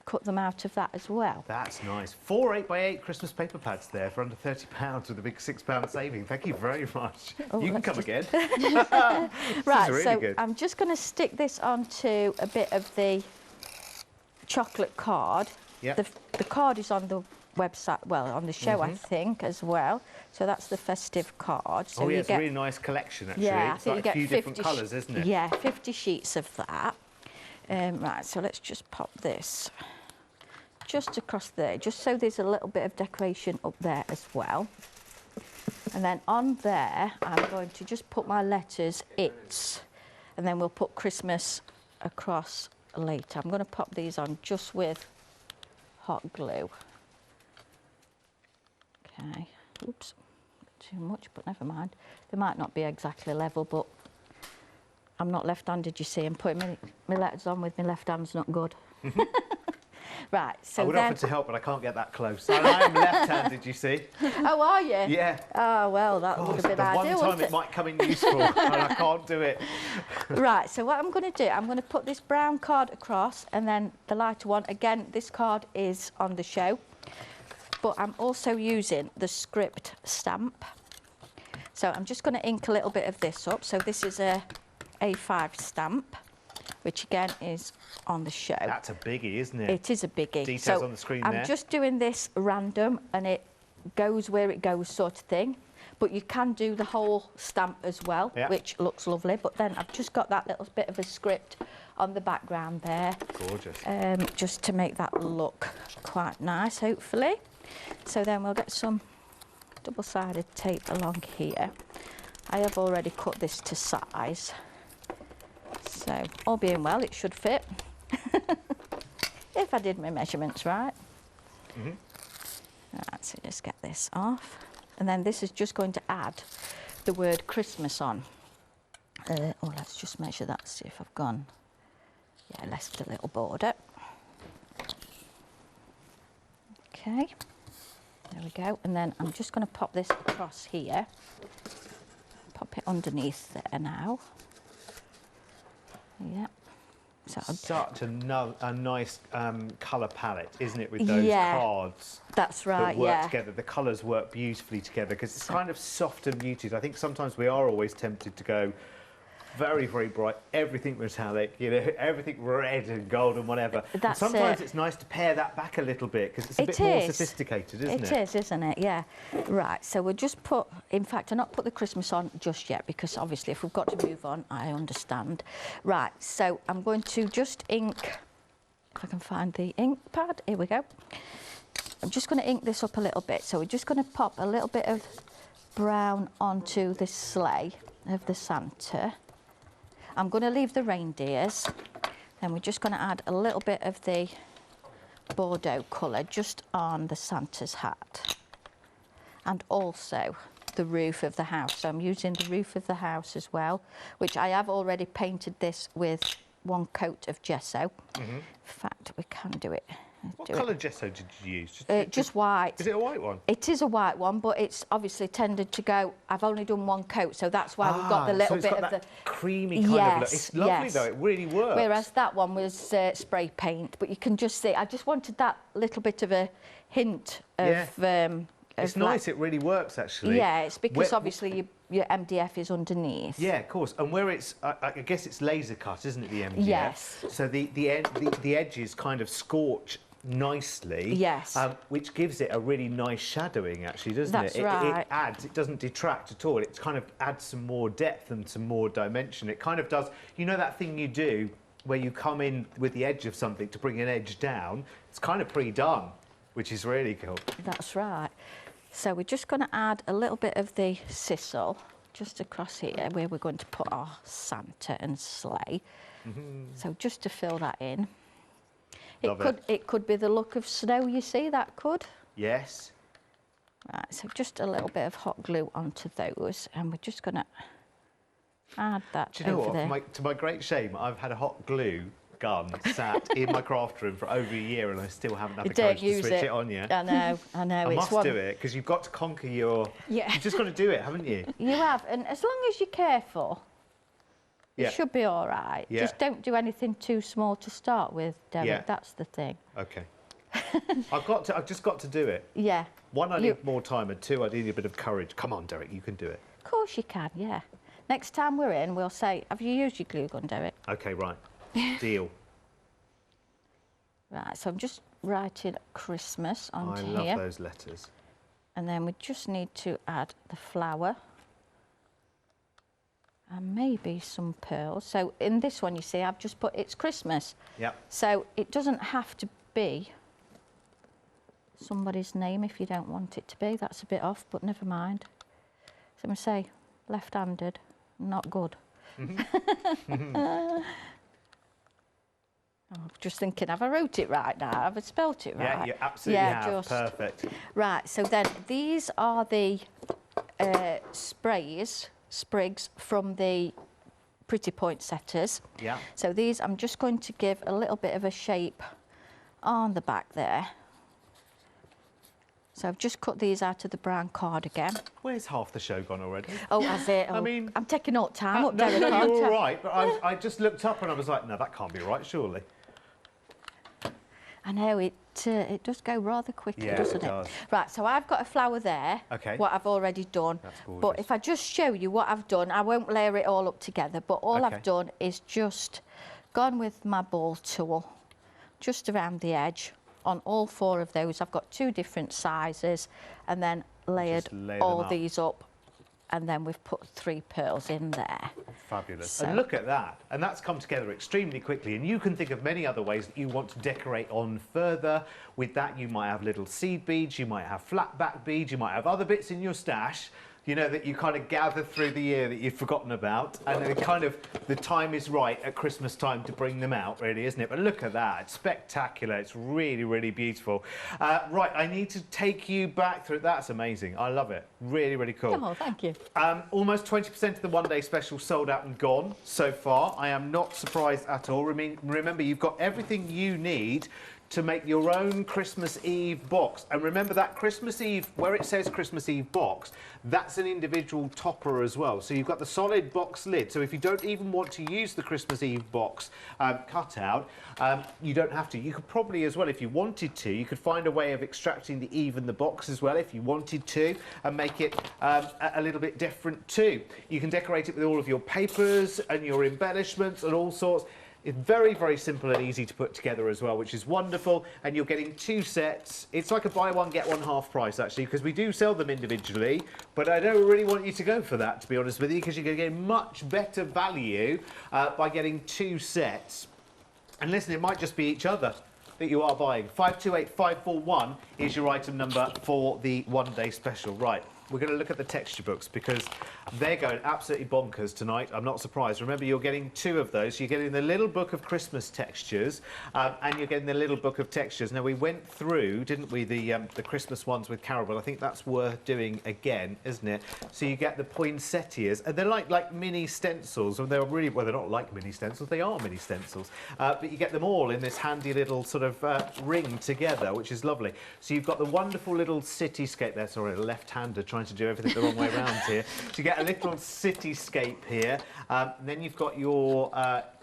cut them out of that as well. That's nice. 4 8x8 Christmas paper pads there for under £30 with a big £6 saving. Thank you very much. Oh, you can come again. Right, really so good. I'm just going to stick this onto a bit of the chocolate card. Yep. The card is on the website, well, on the show, I think, as well. So that's the Festive card. So oh, yeah, you it's get, a really nice collection, actually. yeah, I it's think like you a few get 50 different colours, isn't it? Yeah, 50 sheets of that. Right, so let's just pop this just across there, just so there's a little bit of decoration up there as well. And then on there, I'm going to just put my letters, it's, and then we'll put Christmas across later. I'm going to pop these on just with hot glue. Okay, oops, too much, but never mind. They might not be exactly level, but I'm not left-handed, you see, and putting my letters on with my left hand's not good. Right, so I would then... offer to help, but I can't get that close. And I am left-handed, you see. Oh, are you? Yeah. Oh, well, that would have been the ideal, one time wouldn't it might come in useful, and I can't do it. Right, so what I'm going to do, I'm going to put this brown card across, and then the lighter one. Again, this card is on the show, but I'm also using the script stamp. So I'm just going to ink a little bit of this up. So this is a A5 stamp, which again is on the show. That's a biggie, isn't it? It is a biggie. Details so on the screen I'm there. just doing this random, and it goes where it goes sort of thing. But you can do the whole stamp as well, yeah. which looks lovely. But then I've just got that little bit of a script on the background there. Gorgeous. Just to make that look quite nice, hopefully. So then we'll get some double-sided tape along here. I have already cut this to size. So, all being well, it should fit. If I did my measurements right. Right, so just get this off. And then this is just going to add the word Christmas on. Oh, let's just measure that, see if I've gone. Yeah, left a little border. Okay, there we go. And then I'm just going to pop this across here. Pop it underneath there now. Yeah. So such a nice colour palette, isn't it, with those cards? That's right, that work together. The colours work beautifully together because it's kind of soft and muted. I think sometimes we are always tempted to go very, very bright, everything metallic, you know, everything red and gold and whatever. And sometimes it's nice to pare that back a little bit because it's a bit more sophisticated, isn't it? It is, isn't it? Yeah. Right, so we'll just put, in fact, I'll not put the Christmas on just yet because obviously if we've got to move on, I understand. Right, so I'm going to just ink, if I can find the ink pad, here we go. I'm just going to ink this up a little bit. So we're just going to pop a little bit of brown onto this sleigh of the Santa. I'm going to leave the reindeers, then we're just going to add a little bit of the Bordeaux colour just on the Santa's hat and also the roof of the house. So I'm using the roof of the house as well, which I have already painted this with one coat of gesso. In fact, we can do it. What colour gesso did you use? Just white. Is it a white one? It is a white one, but it's obviously tended to go. I've only done one coat, so that's why we've got the little bit of the creamy kind of look. It's lovely though. It really works. Whereas that one was spray paint, but you can just see. I just wanted that little bit of a hint of. It's nice. It really works actually. Yeah, it's because obviously your MDF is underneath. Yeah, of course. And where it's, I guess it's laser cut, isn't it? The MDF. Yes. So the edges kind of scorch nicely. Yes. Which gives it a really nice shadowing, actually, doesn't it? That's right. It adds. It doesn't detract at all. It kind of adds some more depth and some more dimension. It kind of does. You know that thing you do where you come in with the edge of something to bring an edge down. It's kind of pre-done, which is really cool. That's right. So we're just going to add a little bit of the sisal just across here where we're going to put our Santa and sleigh. So just to fill that in. It could be the look of snow, you see, that could. Yes. Right, so just a little bit of hot glue onto those, and we're just going to add that Do you know over what? there. To my great shame, I've had a hot glue gun sat in my craft room for over a year, and I still haven't had the courage to switch it on yet. I know. I must do it, because you've got to conquer your... Yeah. You've just got to do it, haven't you? You have, and as long as you're careful, Yeah. it should be all right. Yeah. Just don't do anything too small to start with, Derek. Yeah. That's the thing. Okay. I've just got to do it. Yeah. One, I need more time, and two, I need a bit of courage. Come on, Derek, you can do it. Of course you can, yeah. Next time we're in, we'll say, have you used your glue gun, Derek? Okay, right. Deal. Right, so I'm just writing Christmas onto here. I love those letters. And then we just need to add the flower. And maybe some pearls. So in this one, you see, I've just put it's Christmas. Yep. So it doesn't have to be somebody's name if you don't want it to be. That's a bit off, but never mind. So I'm going to say left-handed, not good. I'm just thinking, have I wrote it right now? Have I spelt it right? Yeah, you absolutely have. Perfect. Right, so then these are the sprigs from the Pretty Poinsettias. Yeah. So these, I'm just going to give a little bit of a shape on the back there. So I've just cut these out of the brown card again. Where's half the show gone already? Oh, has it? Oh, I mean... I'm taking up time. No, you're all right, but I just looked up and I was like, no, that can't be right, surely. I know, it does go rather quickly, doesn't it? Does. Right, so I've got a flower there, what I've already done. That's gorgeous. But if I just show you what I've done, I won't layer it all up together, but all I've done is just gone with my ball tool, just around the edge. On all four of those, I've got two different sizes, and then layered all these up, and then we've put 3 pearls in there. Fabulous. So. And look at that. And that's come together extremely quickly. And you can think of many other ways that you want to decorate on further. With that, you might have little seed beads, you might have flat back beads, you might have other bits in your stash, you know, that you kind of gather through the year that you've forgotten about. And then kind of the time is right at Christmas time to bring them out, really, isn't it? But look at that. It's spectacular. It's really, really beautiful. Right, I need to take you back through. That's amazing. I love it. Really, really cool. Oh, thank you. Almost 20% of the one-day special sold out and gone so far. I am not surprised at all. Remember, you've got everything you need to make your own Christmas Eve box. And remember that Christmas Eve, where it says Christmas Eve box, that's an individual topper as well. So you've got the solid box lid. So if you don't even want to use the Christmas Eve box cutout, you don't have to. You could probably as well, if you wanted to, you could find a way of extracting the Eve and the box as well if you wanted to, and make it a little bit different too. You can decorate it with all of your papers and your embellishments and all sorts. It's very, very simple and easy to put together as well, which is wonderful. And you're getting 2 sets. It's like a buy one, get one half price, actually, because we do sell them individually. But I don't really want you to go for that, to be honest with you, because you're going to get much better value by getting 2 sets. And listen, it might just be each other that you are buying. 528541 is your item number for the one-day special. Right. We're going to look at the texture books because they're going absolutely bonkers tonight. I'm not surprised. Remember, you're getting 2 of those. You're getting the little book of Christmas textures and you're getting the little book of textures. Now, we went through, didn't we, the Christmas ones with Carol, but I think that's worth doing again, isn't it? So you get the poinsettias, and they're like mini stencils. And they're really, well, they're not like mini stencils. They are mini stencils. But you get them all in this handy little sort of ring together, which is lovely. So you've got the wonderful little cityscape there. Sorry, a left-hander trying to do everything the wrong way around here. So you get a little cityscape here. Then you've got your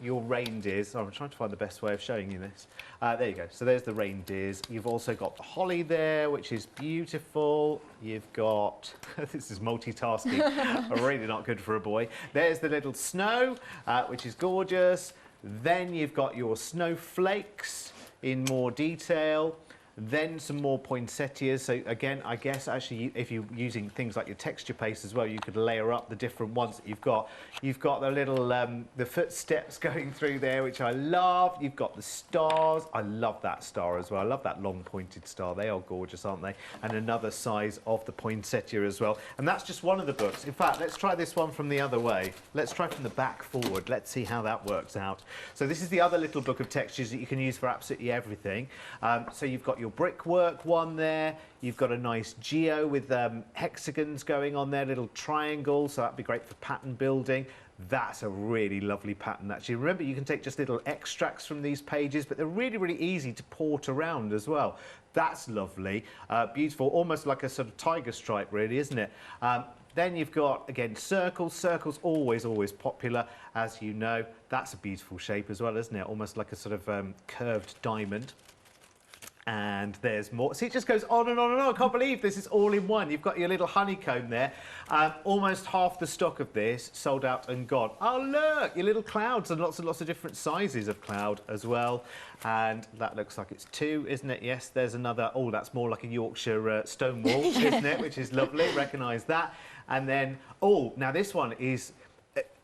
reindeers. Oh, I'm trying to find the best way of showing you this. There you go. So there's the reindeers. You've also got the holly there, which is beautiful. You've got, this is multitasking, really not good for a boy. There's the little snow, which is gorgeous. Then you've got your snowflakes in more detail. then some more poinsettias. So again, I guess actually if you're using things like your texture paste as well, you could layer up the different ones that you've got. You've got the little the footsteps going through there, which I love. You've got the stars. I love that star as well. I love that long pointed star. They are gorgeous, aren't they? And another size of the poinsettia as well. And that's just one of the books. In fact, let's try this one from the other way. Let's try from the back forward. Let's see how that works out. So this is the other little book of textures that you can use for absolutely everything. So you've got your brickwork one there. You've got a nice geo with hexagons going on there, little triangles. So that'd be great for pattern building. That's a really lovely pattern, actually. Remember, you can take just little extracts from these pages, but they're really, really easy to port around as well. That's lovely. Beautiful, almost like a sort of tiger stripe, really, isn't it? Then you've got, again, circles. Circles always, always popular, as you know. That's a beautiful shape as well, isn't it? Almost like a sort of curved diamond. And there's more. See, it just goes on and on and on. I can't believe this is all in one. You've got your little honeycomb there. Almost half the stock of this sold out and gone. Oh, look, your little clouds and lots of different sizes of cloud as well. And that looks like it's 2, isn't it? Yes, there's another. Oh, that's more like a Yorkshire stone wall, isn't it? Which is lovely. Recognise that. And then, oh, now this one is,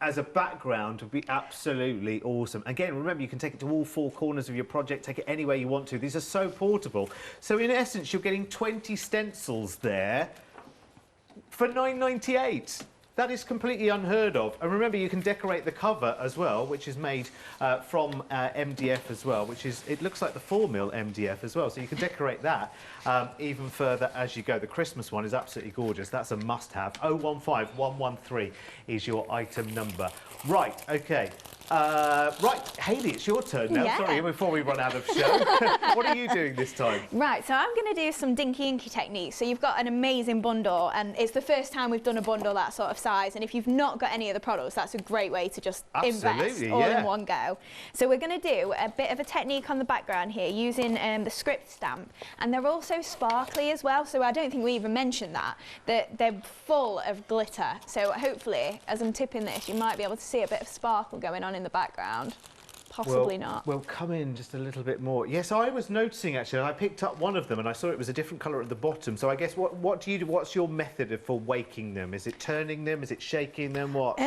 as a background, would be absolutely awesome. Again, remember, you can take it to all 4 corners of your project, take it anywhere you want to. These are so portable. So in essence, you're getting 20 stencils there for £9.98. That is completely unheard of. And remember, you can decorate the cover as well, which is made from MDF as well, which is, it looks like the 4mm MDF as well. So you can decorate that even further as you go. The Christmas one is absolutely gorgeous. That's a must-have. 015113 is your item number. Right, OK. Right, Hayley, it's your turn now. Yeah. Sorry, before we run out of show. What are you doing this time? Right, so I'm going to do some dinky inky techniques. So you've got an amazing bundle, and it's the first time we've done a bundle that sort of size. And if you've not got any of the products, that's a great way to just invest all in one go. So we're going to do a bit of a technique on the background here using the script stamp. And they're also sparkly as well, so I don't think we even mentioned that. They're full of glitter. So hopefully, as I'm tipping this, you might be able to see a bit of sparkle going on in the background. Possibly not. Well, come in just a little bit more. Yes, I was noticing actually. I picked up one of them and I saw it was a different colour at the bottom. So I guess what do you do? What's your method for waking them? Is it turning them? Is it shaking them? What?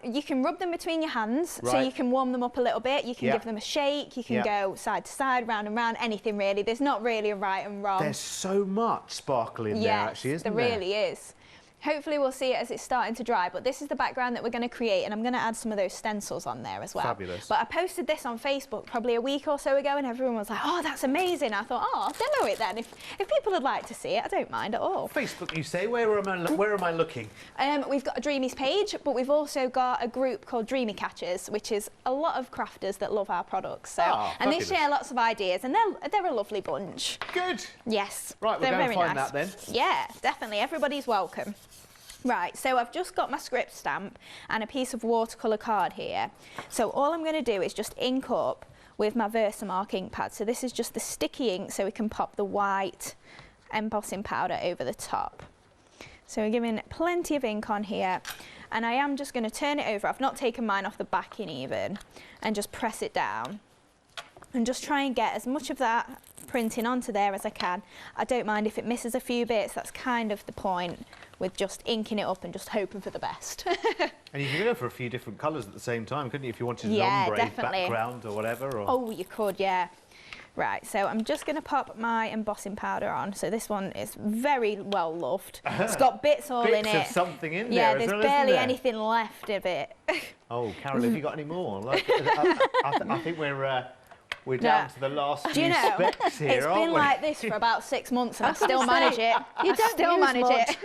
You can rub them between your hands, right. So you can warm them up a little bit. You can give them a shake. You can go side to side, round and round. Anything really. There's not really a right and wrong. There's so much sparkle in there, actually, isn't there? There really is. Hopefully we'll see it as it's starting to dry, but this is the background that we're going to create, and I'm going to add some of those stencils on there as well. Fabulous. But I posted this on Facebook probably a week or so ago, and everyone was like, oh, that's amazing. I thought, oh, I'll demo it then. If people would like to see it, I don't mind at all. Facebook, you say? Where am I looking? We've got a Dreamees page, but we've also got a group called Dreamy Catchers, which is a lot of crafters that love our products. So, and they share lots of ideas, and they're a lovely bunch. Good. Yes. Right, we're going to find that then. Yeah, definitely. Everybody's welcome. Right, so I've just got my script stamp and a piece of watercolour card here. So all I'm going to do is just ink up with my Versamark ink pad. So this is just the sticky ink, so we can pop the white embossing powder over the top. So we're giving plenty of ink on here, and I am just going to turn it over. I've not taken mine off the backing even, and just press it down. And just try and get as much of that printing onto there as I can. I don't mind if it misses a few bits, that's kind of the point with just inking it up and just hoping for the best. And you can go for a few different colours at the same time, couldn't you, if you wanted an ombre background or whatever? Or... Oh, you could, yeah. Right, so I'm just going to pop my embossing powder on. So this one is very well loved. It's got bits all in it. Bits of something in there. Yeah, there's barely anything left of it. Oh, Carol, have you got any more? Like, I think we're down to the last few specks here, it's been like this for about 6 months and I still manage it. You don't still manage it.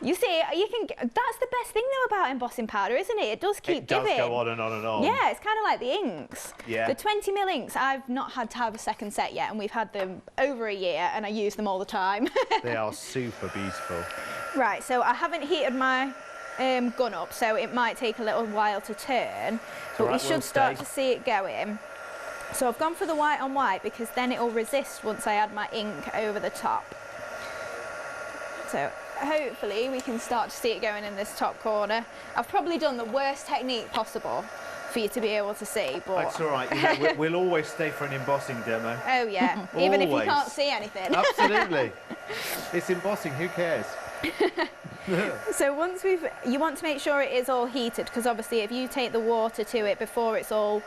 You see, that's the best thing though about embossing powder, isn't it? It does keep giving. It does go on and on and on. Yeah, it's kind of like the inks. Yeah. The 20mm inks, I've not had to have a second set yet, and we've had them over a year and I use them all the time. They are super beautiful. Right, so I haven't heated my gun up, so it might take a little while to turn, but we should start to see it going. So I've gone for the white on white because then it'll resist once I add my ink over the top. So hopefully we can start to see it going in this top corner. I've probably done the worst technique possible for you to be able to see. But that's all right. You know, we'll always stay for an embossing demo. Oh yeah, even if you can't see anything. Absolutely. It's embossing. Who cares? So once you want to make sure it is all heated, because obviously if you take the water to it before it's all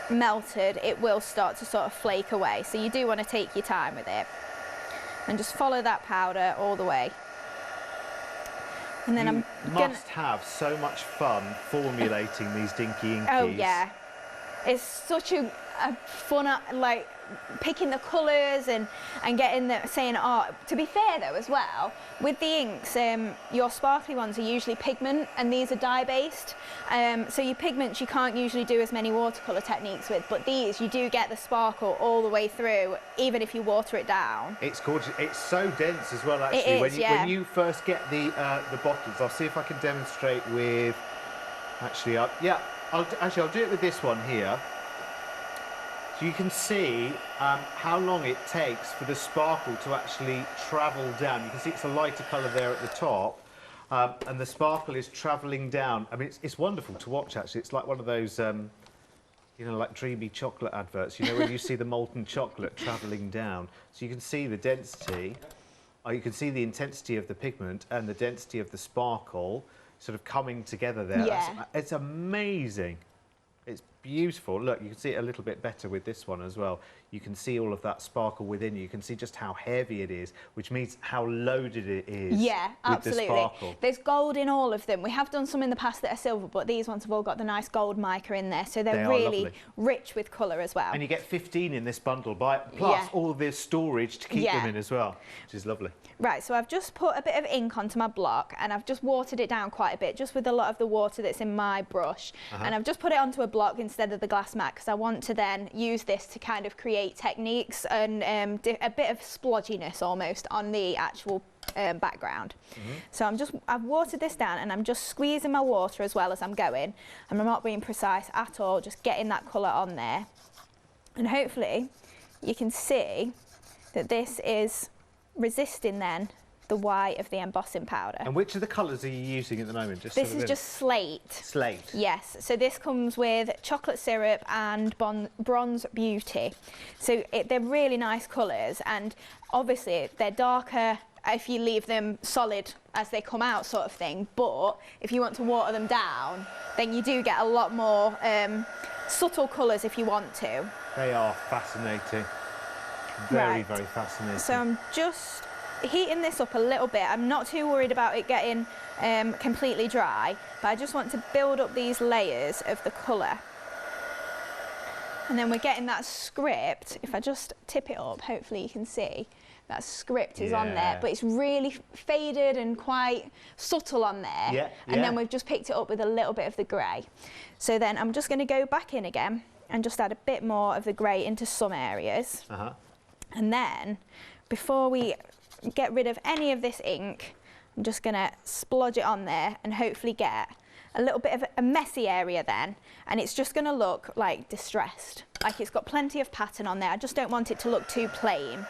melted, it will start to sort of flake away. So you do want to take your time with it and just follow that powder all the way. And then you must have so much fun formulating these dinky inkies. Oh yeah, it's such a fun, like picking the colours and getting the saying art. To be fair though as well, with the inks, your sparkly ones are usually pigment and these are dye based. So your pigments you can't usually do as many watercolour techniques with, but these you do get the sparkle all the way through, even if you water it down. It's gorgeous. It's so dense as well actually. It is, when you first get the bottles, I'll see if I can demonstrate with, actually, I'll do it with this one here. So you can see how long it takes for the sparkle to actually travel down. You can see it's a lighter colour there at the top, and the sparkle is travelling down. I mean, it's wonderful to watch, actually. It's like one of those, you know, like Dreamy chocolate adverts, you know, when you see the molten chocolate travelling down. So you can see the density, you can see the intensity of the pigment and the density of the sparkle sort of coming together there. Yeah. It's amazing. It's beautiful. Look, you can see it a little bit better with this one as well. You can see all of that sparkle within you. You can see just how heavy it is, which means how loaded it is. Yeah, with absolutely. The sparkle. There's gold in all of them. We have done some in the past that are silver, but these ones have all got the nice gold mica in there, so they're really lovely. rich with colour as well. And you get 15 in this bundle, plus all the storage to keep them in as well, which is lovely. Right, so I've just put a bit of ink onto my block and I've just watered it down quite a bit, just with a lot of the water that's in my brush. And I've just put it onto a block instead of the glass mat, because I want to then use this to kind of create techniques and a bit of splodginess almost on the actual background. So I've watered this down and I'm just squeezing my water as well as I'm going, and I'm not being precise at all, just getting that colour on there. And hopefully you can see that this is resisting then the white of the embossing powder. And which of the colours are you using at the moment? This is just slate. Slate? Yes, so this comes with chocolate syrup and bronze beauty. So they're really nice colours, and obviously they're darker if you leave them solid as they come out sort of thing, but if you want to water them down, then you do get a lot more subtle colours if you want to. They are fascinating. Very, very fascinating. So I'm just heating this up a little bit. I'm not too worried about it getting completely dry, but I just want to build up these layers of the colour. And then we're getting that script. If I just tip it up, hopefully you can see that script is on there, but it's really faded and quite subtle on there. And then we've just picked it up with a little bit of the grey. So then I'm just going to go back in again and just add a bit more of the grey into some areas. And then, before we get rid of any of this ink, I'm just going to splodge it on there and hopefully get a little bit of a messy area then, and it's just going to look like distressed, like it's got plenty of pattern on there. I just don't want it to look too plain.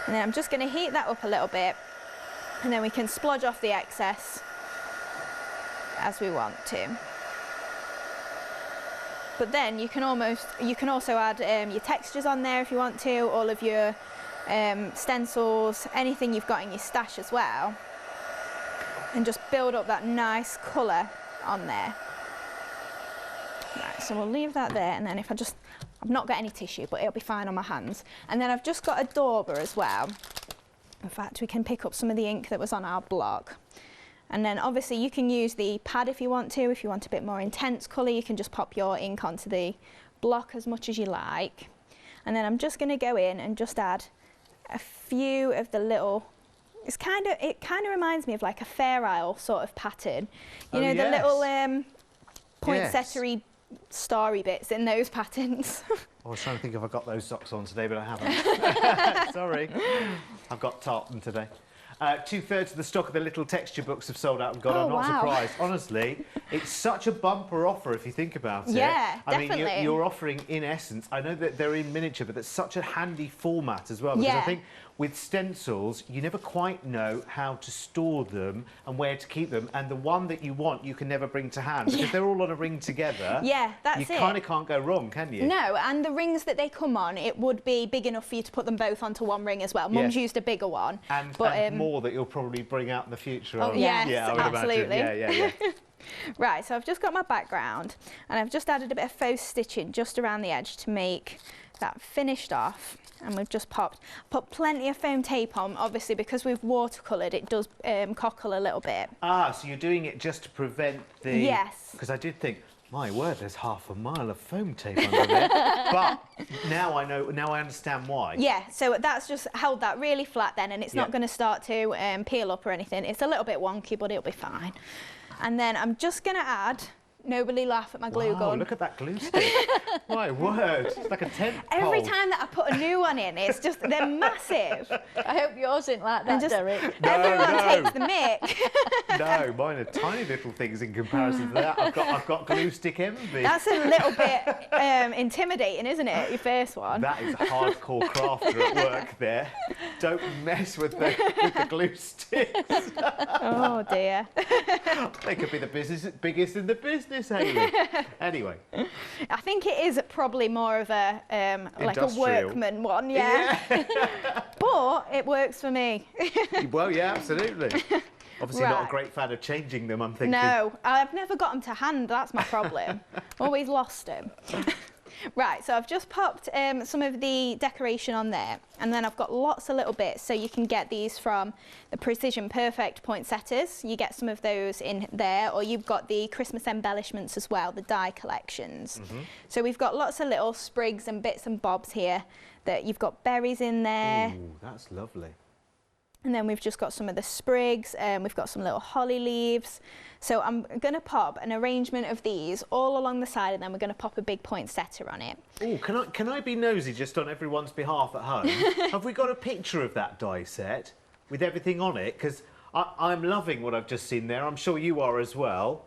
And then I'm just going to heat that up a little bit, and then we can splodge off the excess as we want to. But then you can also add your textures on there if you want to, all of your stencils, anything you've got in your stash as well, and just build up that nice colour on there. Right, so we'll leave that there, and then if I've not got any tissue, but it'll be fine on my hands. And then I've just got a dauber as well. In fact, we can pick up some of the ink that was on our block. And then obviously you can use the pad if you want to. If you want a bit more intense colour, you can just pop your ink onto the block as much as you like. And then I'm just going to go in and just add a few of the little, it kind of reminds me of like a Fair Isle sort of pattern. You know, the little poinsettia starry bits in those patterns. I was trying to think if I got those socks on today, but I haven't. Sorry. I've got tartan today. 2/3 of the stock of the little texture books have sold out and gone. Oh, I'm not wow. surprised. Honestly, it's such a bumper offer if you think about it. Yeah, I mean, definitely. you're offering, in essence, I know that they're in miniature, but that's such a handy format as well. Because I think with stencils, you never quite know how to store them and where to keep them. And the one that you want, you can never bring to hand because they're all on a ring together. Yeah, that's it. You kind of can't go wrong, can you? No, and the rings that they come on, it would be big enough for you to put them both onto one ring as well. Mum's used a bigger one. And more that you'll probably bring out in the future. Oh, yes, I would absolutely. imagine. Yeah. Right, so I've just got my background and I've just added a bit of faux stitching just around the edge to make that finished off. And we've just put plenty of foam tape on, obviously because we've watercoloured, it does cockle a little bit. Ah, so you're doing it just to prevent the... Yes. Because I did think, my word, there's half a mile of foam tape under there. But now I know, now I understand why. Yeah, so that's just held that really flat then, and it's not going to start to peel up or anything. It's a little bit wonky, but it'll be fine. And then I'm just going to add... Nobody laugh at my glue gun. Look at that glue stick. My word, it's like a tent pole. Every time that I put a new one in, it's just, they're massive. I hope yours isn't like that, Derek. Everyone takes the mick. No, mine are tiny little things in comparison to that. I've got glue stick envy. That's a little bit intimidating, isn't it, your first one? That is a hardcore crafter at work there. Don't mess with the glue sticks. Oh dear. They could be the biggest in the business. Anyway, I think it is probably more of a like a workman one, but it works for me. Well, yeah, absolutely. Obviously not a great fan of changing them, I'm thinking. No, I've never got them to hand, that's my problem. Always lost them. Right, so I've just popped some of the decoration on there, and then I've got lots of little bits, so you can get these from the Precision Perfect Poinsettias. You get some of those in there, or you've got the Christmas embellishments as well, the die collections. So we've got lots of little sprigs and bits and bobs here, that you've got berries in there. Ooh, that's lovely. And then we've just got some of the sprigs, we've got some little holly leaves. So I'm going to pop an arrangement of these all along the side, and then we're going to pop a big poinsettia on it. Oh, can I be nosy just on everyone's behalf at home? Have we got a picture of that die set with everything on it? Because I'm loving what I've just seen there. I'm sure you are as well.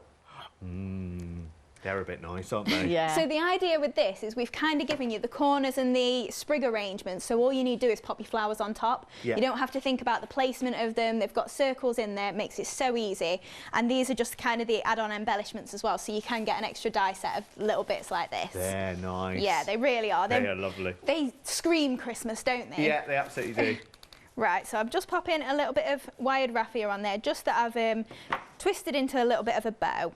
They're a bit nice, aren't they? Yeah. So the idea with this is we've kind of given you the corners and the sprig arrangements, so all you need to do is pop your flowers on top. You don't have to think about the placement of them. They've got circles in there, it makes it so easy. And these are just kind of the add-on embellishments as well, so you can get an extra die set of little bits like this. They're nice. Yeah, they really are. They are lovely. They scream Christmas, don't they? Yeah, they absolutely do. Right, so I'm just popping a little bit of wired raffia on there, just that I've twisted into a little bit of a bow.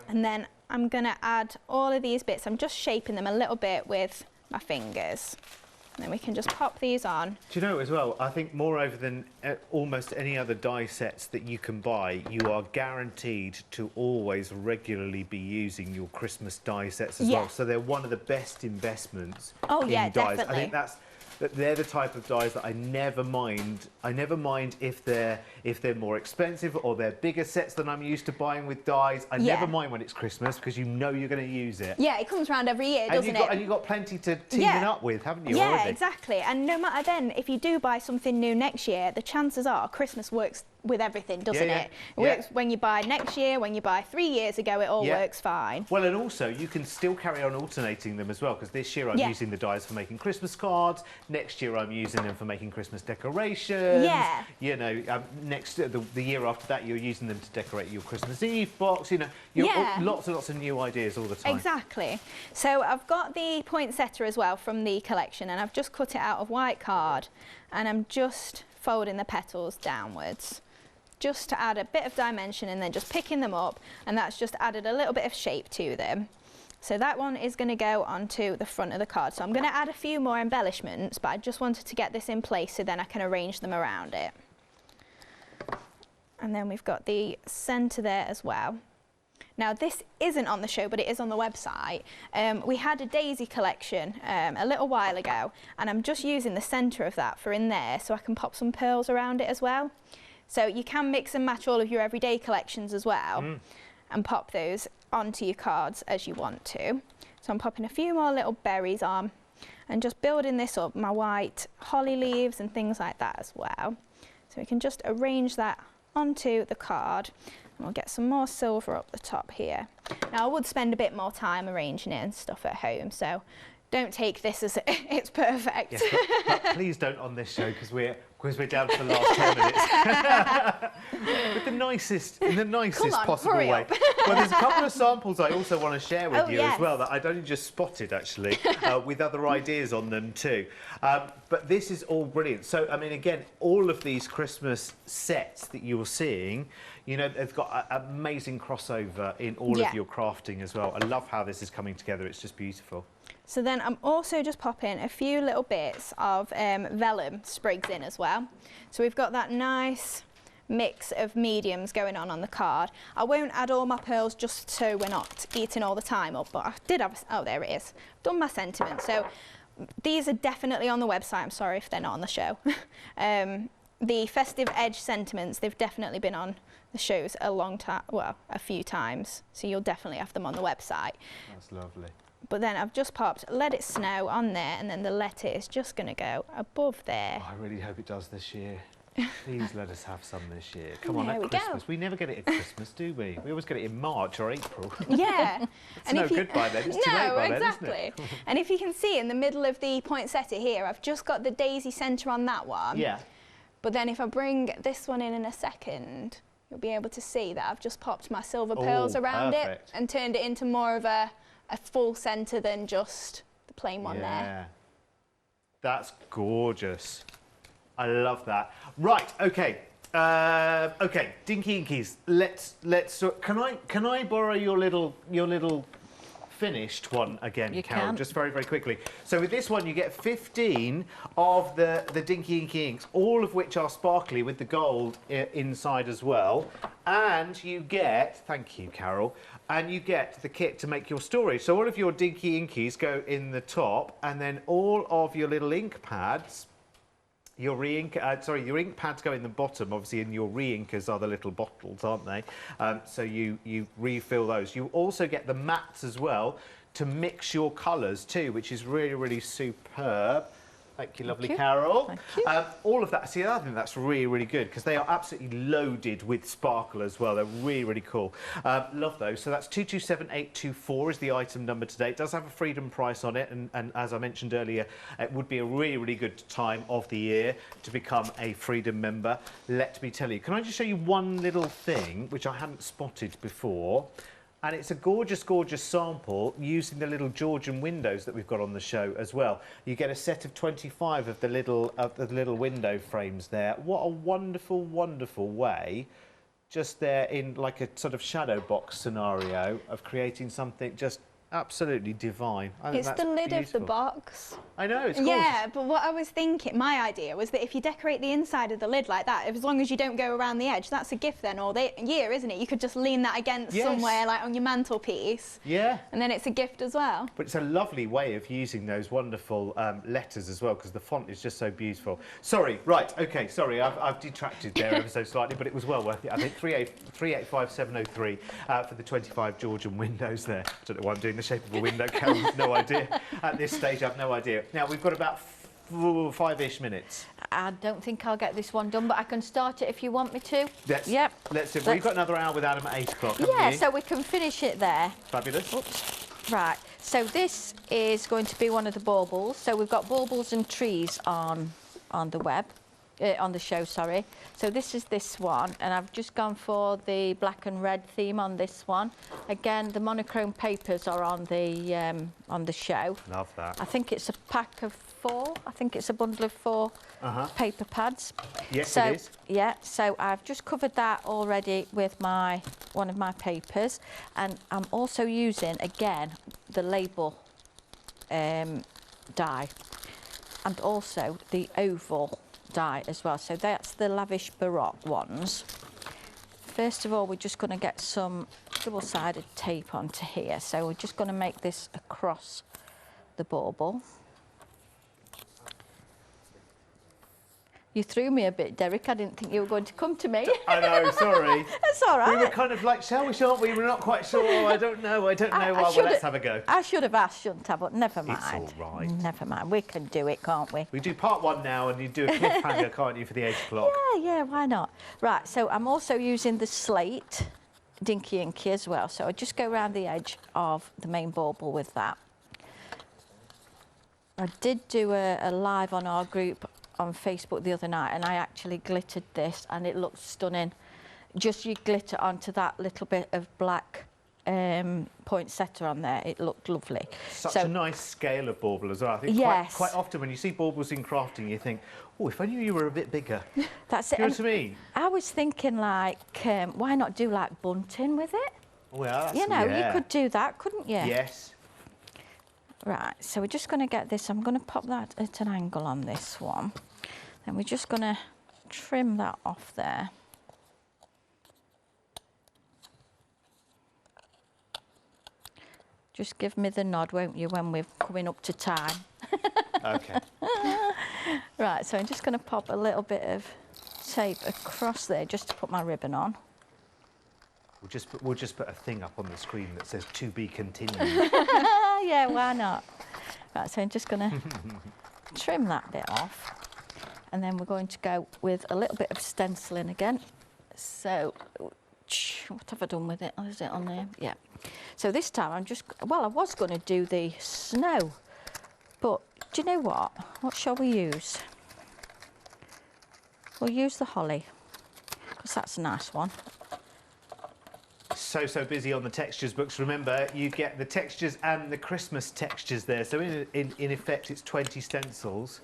And then I'm going to add all of these bits. I'm just shaping them a little bit with my fingers. And then we can just pop these on. Do you know as well, I think moreover than almost any other die sets that you can buy, you are guaranteed to always regularly be using your Christmas die sets as well. So they're one of the best investments in dies. Definitely. I think they're the type of dies that I never mind. I never mind if they're more expensive or they're bigger sets than I'm used to buying with dies. I never mind when it's Christmas because you know you're going to use it. Yeah, it comes around every year, doesn't it? And you've got plenty to team it up with, haven't you? Yeah, already? exactly. And no matter then, if you do buy something new next year, the chances are Christmas works with everything, doesn't it? It works when you buy next year, when you buy 3 years ago, it all works fine. Well, and also you can still carry on alternating them as well, because this year I'm using the dies for making Christmas cards. Next year I'm using them for making Christmas decorations. Yeah. You know, the year after that you're using them to decorate your Christmas Eve box. You know, lots and lots of new ideas all the time. Exactly. So I've got the poinsettia as well from the collection, and I've just cut it out of white card, and I'm just folding the petals downwards, just to add a bit of dimension, and then just picking them up, and that's just added a little bit of shape to them. So that one is going to go onto the front of the card. So I'm going to add a few more embellishments, but I just wanted to get this in place so then I can arrange them around it. And then we've got the centre there as well. Now this isn't on the show, but it is on the website. We had a daisy collection a little while ago, and I'm just using the centre of that for in there so I can pop some pearls around it as well. So you can mix and match all of your everyday collections as well and pop those onto your cards as you want to. So I'm popping a few more little berries on and just building this up, my white holly leaves and things like that as well. So we can just arrange that onto the card, and we'll get some more silver up the top here. Now I would spend a bit more time arranging it and stuff at home, so don't take this as it's perfect. Yes, but please don't on this show, because we're down to the last 10 minutes. With the nicest possible way. Up. Well, there's a couple of samples I also want to share with you yes. as well that I'd only just spotted actually, with other ideas on them too. But this is all brilliant. So, I mean, again, all of these Christmas sets that you're seeing, you know, they've got an amazing crossover in all of your crafting as well. I love how this is coming together. It's just beautiful. So then I'm also just popping a few little bits of vellum sprigs in as well. So we've got that nice mix of mediums going on the card. I won't add all my pearls just so we're not eating all the time up, but I did have, oh, there it is. Done my sentiment. So these are definitely on the website. I'm sorry if they're not on the show. The Festive Edge sentiments, they've definitely been on the shows a long time, well, a few times. So you'll definitely have them on the website. That's lovely. But then I've just popped Let It Snow on there, and then the letter is just going to go above there. Oh, I really hope it does this year. Please let us have some this year. Come on, There at we Christmas. go. We never get it at Christmas, do we? We always get it in March or April. Yeah. It's no good by then. It's too late by then, isn't exactly. it? And if you can see in the middle of the poinsettia here, I've just got the daisy centre on that one. Yeah. But then if I bring this one in a second, you'll be able to see that I've just popped my silver pearls around perfect. it and turned it into more of a full centre than just the plain one there. That's gorgeous. I love that. Right, okay. Okay, Dinky Inkies. Let's can I borrow your little finished one again, You Carol, can. just very, very quickly. So with this one, you get 15 of the Dinky Inky inks, all of which are sparkly with the gold inside as well. And you get, thank you, Carol, and you get the kit to make your story. So all of your Dinky Inkies go in the top, and then all of your little ink pads, your ink pads go in the bottom, obviously, and your re-inkers are the little bottles, aren't they? So you refill those. You also get the mats as well to mix your colours too, which is really, really superb. Thank you, lovely Carol. Thank you. All of that, see, I think that's really, really good because they are absolutely loaded with sparkle as well. They're really, really cool. Love those. So that's 227824 is the item number today. It does have a freedom price on it, and as I mentioned earlier, it would be a really, really good time of the year to become a freedom member. Let me tell you. Can I just show you one little thing which I hadn't spotted before? And it's a gorgeous, gorgeous sample using the little Georgian windows that we've got on the show as well. You get a set of 25 of the little window frames there. What a wonderful, wonderful way, just there in like a sort of shadow box scenario of creating something just absolutely divine. I think It's that's the lid beautiful. of the box. I know, it's gorgeous. Yeah, but what I was thinking, my idea was that if you decorate the inside of the lid like that, as long as you don't go around the edge, that's a gift then all year, isn't it? You could just lean that against somewhere, like on your mantelpiece. Yeah. And then it's a gift as well. But it's a lovely way of using those wonderful letters as well, because the font is just so beautiful. Sorry, right, okay, sorry, I've detracted there ever so slightly, but it was well worth it. I think 385703 for the 25 Georgian windows there. I don't know why I'm doing the shape of a window, Carol, no idea. At this stage, I've no idea. Now, we've got about 5-ish minutes. I don't think I'll get this one done, but I can start it if you want me to. Let's do it. We've got another hour with Adam at 8 o'clock, haven't Yeah, you? so we can finish it there. Fabulous. Oops. Right, so this is going to be one of the baubles. So we've got baubles and trees on the web. On the show, sorry. So this is this one, and I've just gone for the black and red theme on this one. Again, the monochrome papers are on the show. Love that. I think it's a pack of 4. I think it's a bundle of 4 paper pads. Yes, it is. Yeah, so I've just covered that already with one of my papers, and I'm also using again the label die, and also the oval die as well. So that's the Lavish Baroque ones. First of all, we're just going to get some double-sided tape onto here. So we're just going to make this across the bauble. You threw me a bit, Derek. I didn't think you were going to come to me. I know, sorry. That's all right. We were kind of like, shall we, shan't we? We're not quite sure. Oh, I don't know. Well, let's have a go. I should have asked, shouldn't I? But never mind. It's all right. Never mind. We can do it, can't we? We do part 1 now, and you do a cliffhanger, can't you, for the 8 o'clock? Yeah, why not? Right, so I'm also using the slate Dinky Inky as well. So I just go around the edge of the main bauble with that. I did do a live on our group on Facebook the other night, and I actually glittered this, and it looks stunning. Just you glitter onto that little bit of black poinsettia on there, it looked lovely. Such a nice scale of bauble as well. I think quite often when you see baubles in crafting, you think, oh, if I knew you were a bit bigger. That's it. You know what I mean? I was thinking, like, why not do like bunting with it? Well, you know, you could do that, couldn't you? Yes. Right, so we're just going to get this. I'm going to pop that at an angle on this one. Then we're just going to trim that off there. Just give me the nod, won't you, when we're coming up to time. Okay. Right, so I'm just going to pop a little bit of tape across there just to put my ribbon on. We'll just put a thing up on the screen that says "to be continued." Yeah, why not? Right, so I'm just going to trim that bit off, and then we're going to go with a little bit of stenciling again. So, what have I done with it? Oh, is it on there? Yeah. So this time I'm just, well, I was going to do the snow, but do you know what? What shall we use? We'll use the holly, because that's a nice one. So busy on the textures books. Remember, you get the textures and the Christmas textures there. So in effect, it's 20 stencils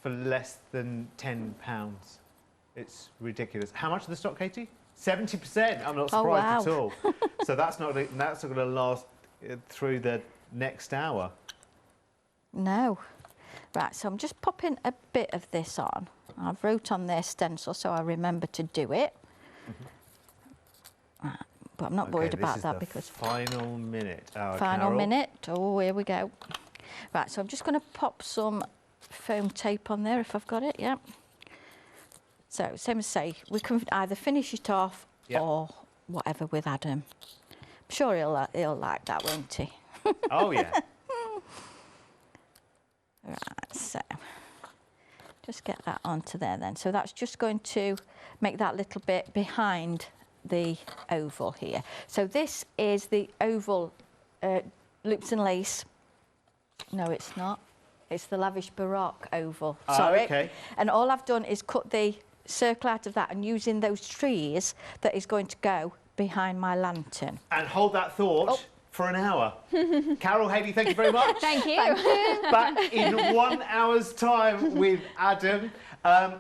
for less than £10. It's ridiculous. How much of the stock, Katie? 70%. I'm not surprised at all. So that's not going to last through the next hour. No. Right. So I'm just popping a bit of this on. I've wrote on there stencil, so I remember to do it. Right. But I'm not worried about that because final minute. Final minute. Oh, here we go. Right, so I'm just going to pop some foam tape on there if I've got it. Yeah. So same as say, we can either finish it off or whatever with Adam. I'm sure he'll like that, won't he? Oh yeah. Right, so just get that onto there then. So that's just going to make that little bit behind the oval here. So this is the oval loops and lace. No, it's not. It's the Lavish Baroque oval. Sorry. Okay. And all I've done is cut the circle out of that and using those trees that is going to go behind my lantern. And hold that thought for an hour. Carol, Hayley, thank you very much. Thank you. Thank you. Back in 1 hour's time with Adam.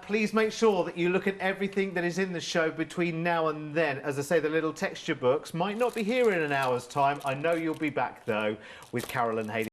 Please make sure that you look at everything that is in the show between now and then. As I say, the little texture books might not be here in an hour's time. I know you'll be back, though, with Carol and Hayley.